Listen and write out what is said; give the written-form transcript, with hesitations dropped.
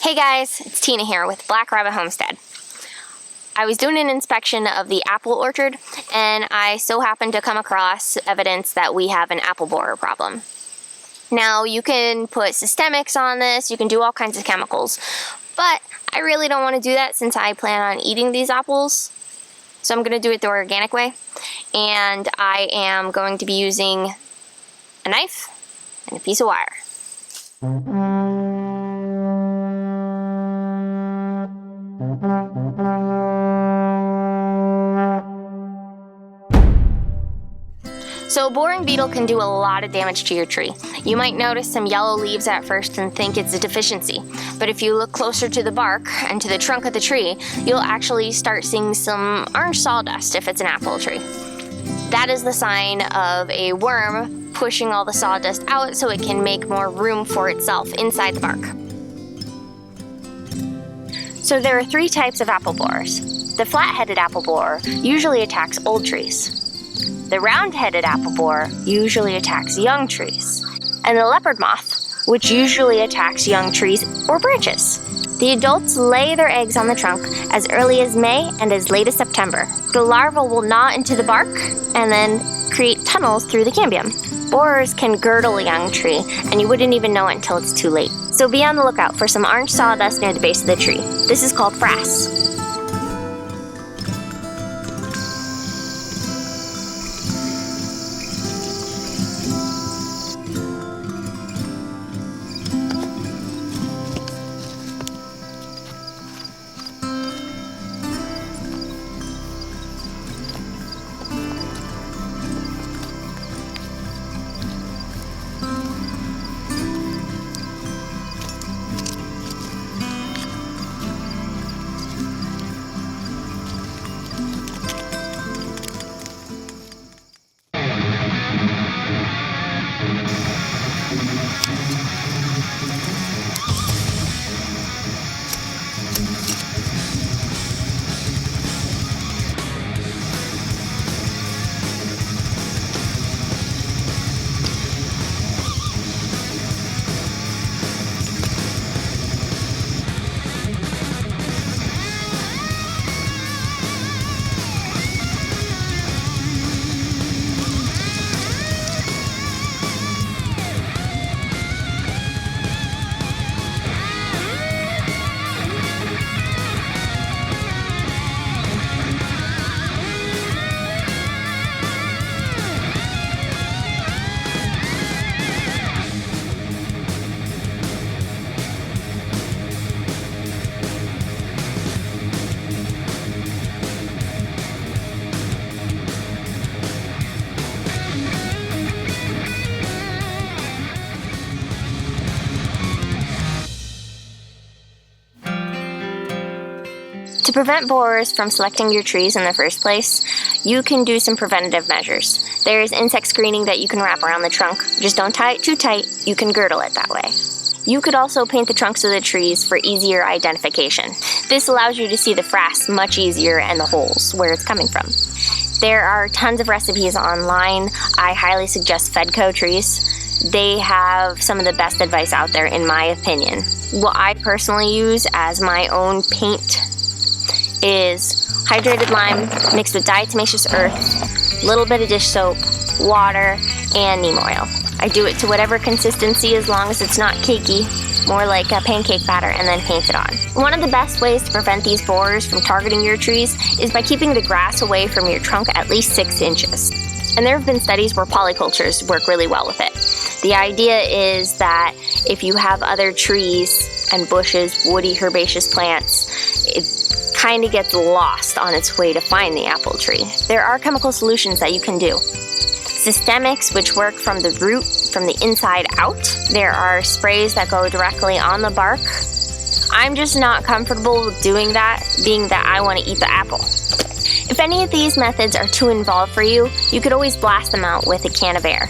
Hey guys, it's Tina here with Black Rabbit Homestead. I was doing an inspection of the apple orchard and I so happened to come across evidence that we have an apple borer problem. Now you can put systemics on this, you can do all kinds of chemicals, but I really don't want to do that since I plan on eating these apples. So I'm going to do it the organic way, and I am going to be using a knife and a piece of wire. So a boring beetle can do a lot of damage to your tree. You might notice some yellow leaves at first and think it's a deficiency, but if you look closer to the bark and to the trunk of the tree, you'll actually start seeing some orange sawdust if it's an apple tree. That is the sign of a worm pushing all the sawdust out so it can make more room for itself inside the bark. So there are three types of apple borers. The flat-headed apple borer usually attacks old trees. The round-headed apple borer usually attacks young trees. And the leopard moth, which usually attacks young trees or branches. The adults lay their eggs on the trunk as early as May and as late as September. The larvae will gnaw into the bark and then create tunnels through the cambium. Borers can girdle a young tree, and you wouldn't even know it until it's too late. So be on the lookout for some orange sawdust near the base of the tree. This is called frass. To prevent borers from selecting your trees in the first place, you can do some preventative measures. There is insect screening that you can wrap around the trunk. Just don't tie it too tight, you can girdle it that way. You could also paint the trunks of the trees for easier identification. This allows you to see the frass much easier and the holes where it's coming from. There are tons of recipes online. I highly suggest Fedco trees. They have some of the best advice out there in my opinion. What I personally use as my own paint is hydrated lime mixed with diatomaceous earth, a little bit of dish soap, water, and neem oil. I do it to whatever consistency as long as it's not cakey, more like a pancake batter, and then paint it on. One of the best ways to prevent these borers from targeting your trees is by keeping the grass away from your trunk at least 6 inches. And there have been studies where polycultures work really well with it. The idea is that if you have other trees and bushes, woody herbaceous plants, it kind of gets lost on its way to find the apple tree. There are chemical solutions that you can do. Systemics, which work from the root, from the inside out. There are sprays that go directly on the bark. I'm just not comfortable with doing that, being that I want to eat the apple. If any of these methods are too involved for you, you could always blast them out with a can of air.